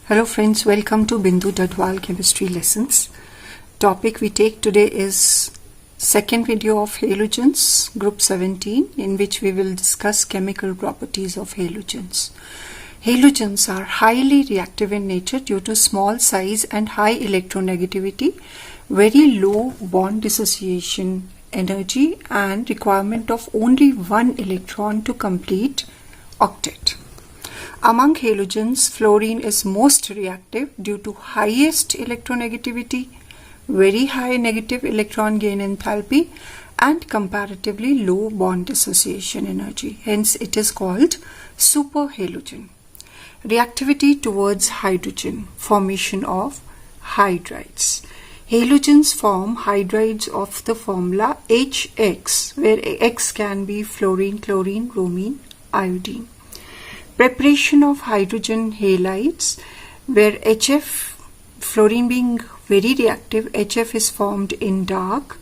Hello friends, welcome to Bindu Dhadwal chemistry lessons. Topic we take today is second video of halogens, group 17, in which we will discuss chemical properties of halogens. Halogens are highly reactive in nature due to small size and high electronegativity, very low bond dissociation energy and requirement of only one electron to complete octet. Among halogens, fluorine is most reactive due to highest electronegativity, very high negative electron gain enthalpy, and comparatively low bond dissociation energy. Hence, it is called superhalogen. Reactivity towards hydrogen, formation of hydrides. Halogens form hydrides of the formula HX, where X can be fluorine, chlorine, bromine, iodine. Preparation of hydrogen halides, where HF, fluorine being very reactive, HF is formed in dark,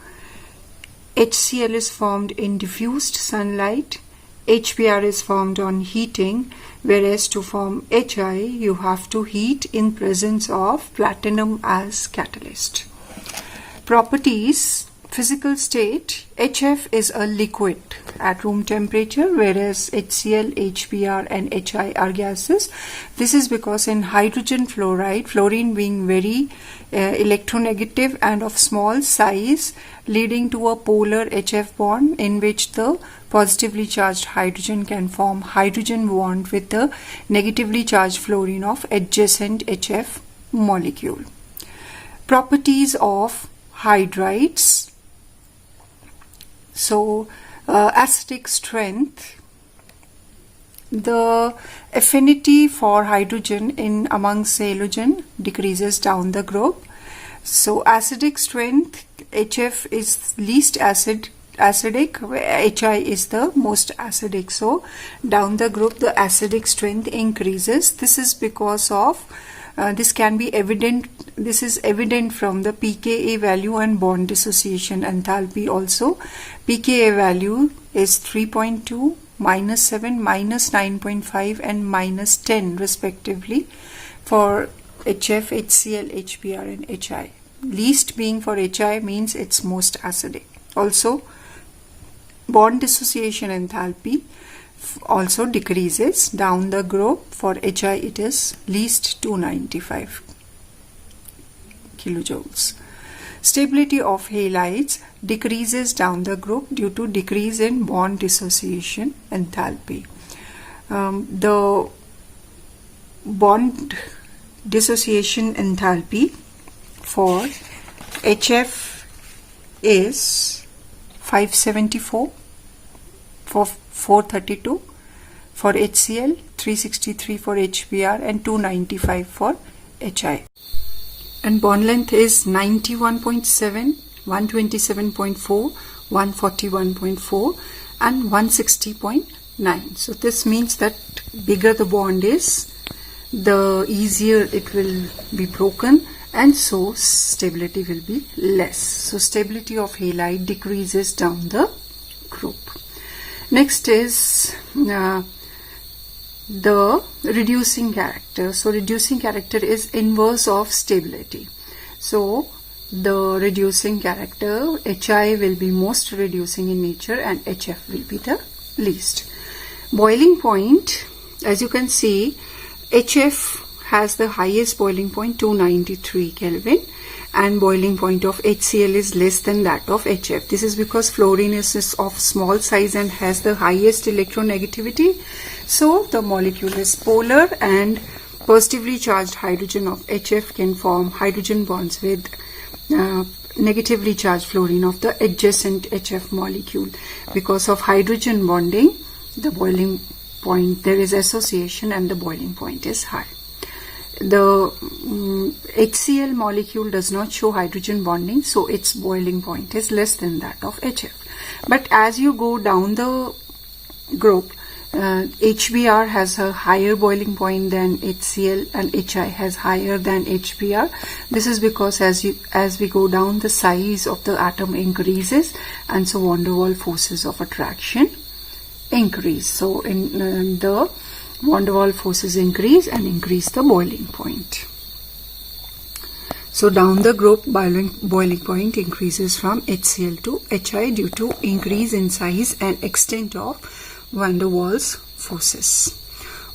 HCl is formed in diffused sunlight, HBr is formed on heating, whereas to form HI you have to heat in presence of platinum as catalyst. Properties. Physical state, HF is a liquid at room temperature, whereas HCl, HBr and HI are gases. This is because in hydrogen fluoride, fluorine being very electronegative and of small size, leading to a polar HF bond in which the positively charged hydrogen can form hydrogen bond with the negatively charged fluorine of adjacent HF molecule. Properties of hydrides. So, acidic strength, the affinity for hydrogen in amongst halogen decreases down the group. So, acidic strength, HF is least acidic, HI is the most acidic. So, down the group the acidic strength increases. This is because of this is evident from the pKa value and bond dissociation enthalpy also. pKa value is 3.2, minus 7, minus 9.5 and minus 10 respectively for HF, HCl, HBr and HI. Least being for HI means it's most acidic. Also, bond dissociation enthalpy also decreases down the group. For HI it is least 295 kilojoules. Stability of halides decreases down the group due to decrease in bond dissociation enthalpy. The bond dissociation enthalpy for HF is 574 for 432, for HCl 363 for HBr and 295 for HI. And bond length is 91.7, 127.4, 141.4 and 160.9. So this means that bigger the bond is, the easier it will be broken, and so stability will be less. So stability of halide decreases down the group. Next is the reducing character. So reducing character is inverse of stability. So the reducing character, HI will be most reducing in nature and HF will be the least. Boiling point, as you can see, HF has the highest boiling point 293 Kelvin and boiling point of HCl is less than that of HF. This is because fluorine is of small size and has the highest electronegativity. So the molecule is polar and positively charged hydrogen of HF can form hydrogen bonds with negatively charged fluorine of the adjacent HF molecule. Because of hydrogen bonding, the boiling point, there is association and the boiling point is high. The HCl molecule does not show hydrogen bonding, so its boiling point is less than that of HF. But as you go down the group, HBr has a higher boiling point than HCl and HI has higher than HBr. This is because as we go down, the size of the atom increases and so van der Waals forces of attraction increase. So in the van der Waals forces increase and increase the boiling point. So down the group, boiling point increases from HCl to HI due to increase in size and extent of van der Waals forces.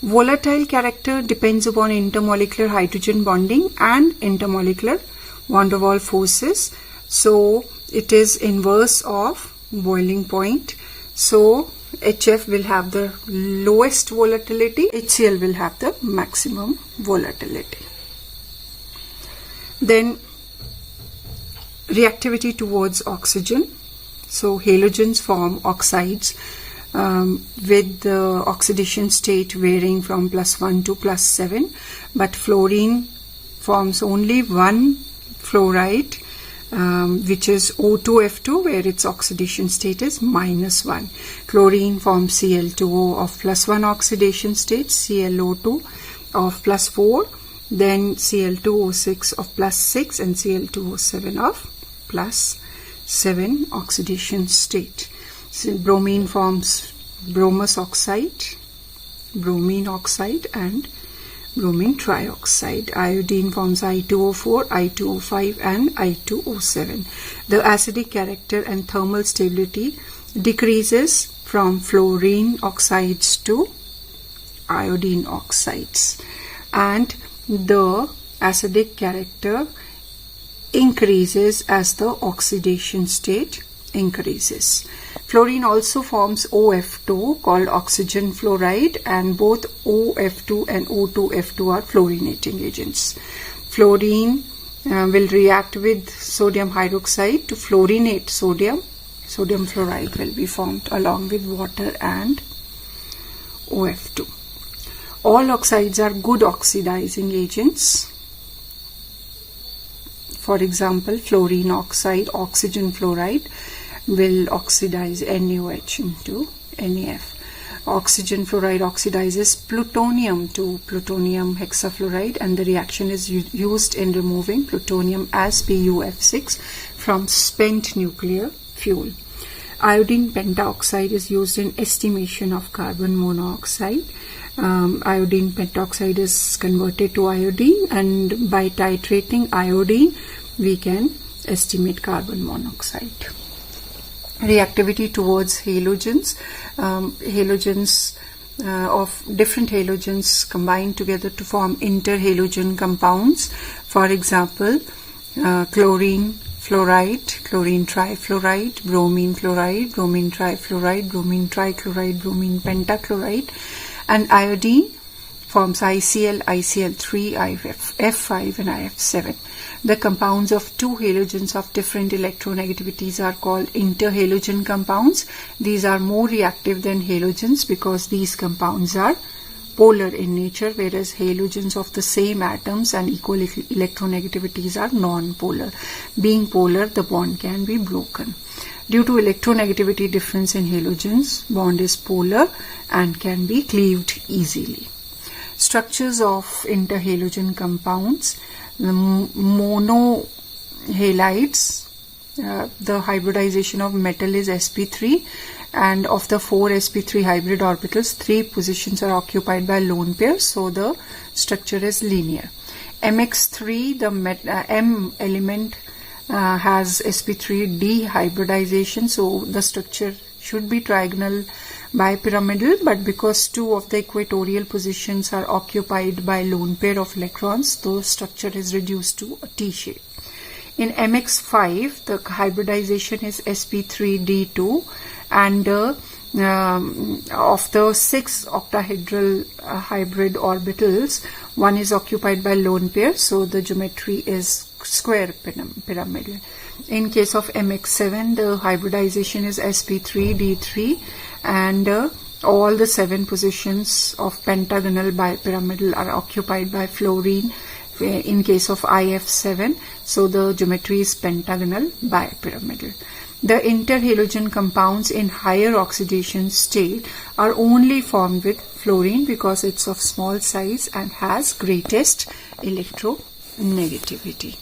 Volatile character depends upon intermolecular hydrogen bonding and intermolecular van der Waals forces. So it is inverse of boiling point. So HF will have the lowest volatility, HCl will have the maximum volatility. Then reactivity towards oxygen. So halogens form oxides with the oxidation state varying from +1 to +7, but fluorine forms only one fluoride, which is O2F2, where its oxidation state is -1. Chlorine forms Cl2O of +1 oxidation state, ClO2 of +4, then Cl2O6 of +6 and Cl2O7 of +7 oxidation state. So bromine forms bromous oxide, bromine oxide and bromine trioxide. Iodine forms I2O4, I2O5 and I2O7. The acidic character and thermal stability decreases from fluorine oxides to iodine oxides, and the acidic character increases as the oxidation state increases. Fluorine also forms OF2 called oxygen fluoride, and both OF2 and O2F2 are fluorinating agents. Fluorine will react with sodium hydroxide to fluorinate sodium. Sodium fluoride will be formed along with water and OF2. All oxides are good oxidizing agents. For example, fluorine oxide, oxygen fluoride will oxidize NaOH into NaF. Oxygen fluoride oxidizes plutonium to plutonium hexafluoride, and the reaction is used in removing plutonium as PuF6 from spent nuclear fuel. Iodine pentaoxide is used in estimation of carbon monoxide. Iodine pentoxide is converted to iodine, and by titrating iodine we can estimate carbon monoxide. Reactivity towards halogens. Of different halogens combine together to form interhalogen compounds. For example, chlorine fluoride, chlorine trifluoride, bromine fluoride, bromine trifluoride, bromine trichloride, bromine pentachloride, and iodine forms ICl, ICl3, IF5 and IF7. The compounds of two halogens of different electronegativities are called interhalogen compounds. These are more reactive than halogens because these compounds are polar in nature, whereas halogens of the same atoms and equal electronegativities are non-polar. Being polar, the bond can be broken. Due to electronegativity difference in halogens, bond is polar and can be cleaved easily. Structures of interhalogen compounds. The monohalides, the hybridization of metal is sp3, and of the 4 sp3 hybrid orbitals, 3 positions are occupied by lone pairs, so the structure is linear. MX3, the M element has sp3 dehybridization, so the structure should be trigonal bipyramidal, but because 2 of the equatorial positions are occupied by lone pair of electrons, the structure is reduced to a T shape. In MX5, the hybridization is sp3d2, and of the 6 octahedral hybrid orbitals, 1 is occupied by lone pair, so the geometry is square pyramidal. In case of MX7, the hybridization is sp3d3, and all the 7 positions of pentagonal bipyramidal are occupied by fluorine in case of IF7, so the geometry is pentagonal bipyramidal. The interhalogen compounds in higher oxidation state are only formed with fluorine because it's of small size and has greatest electronegativity.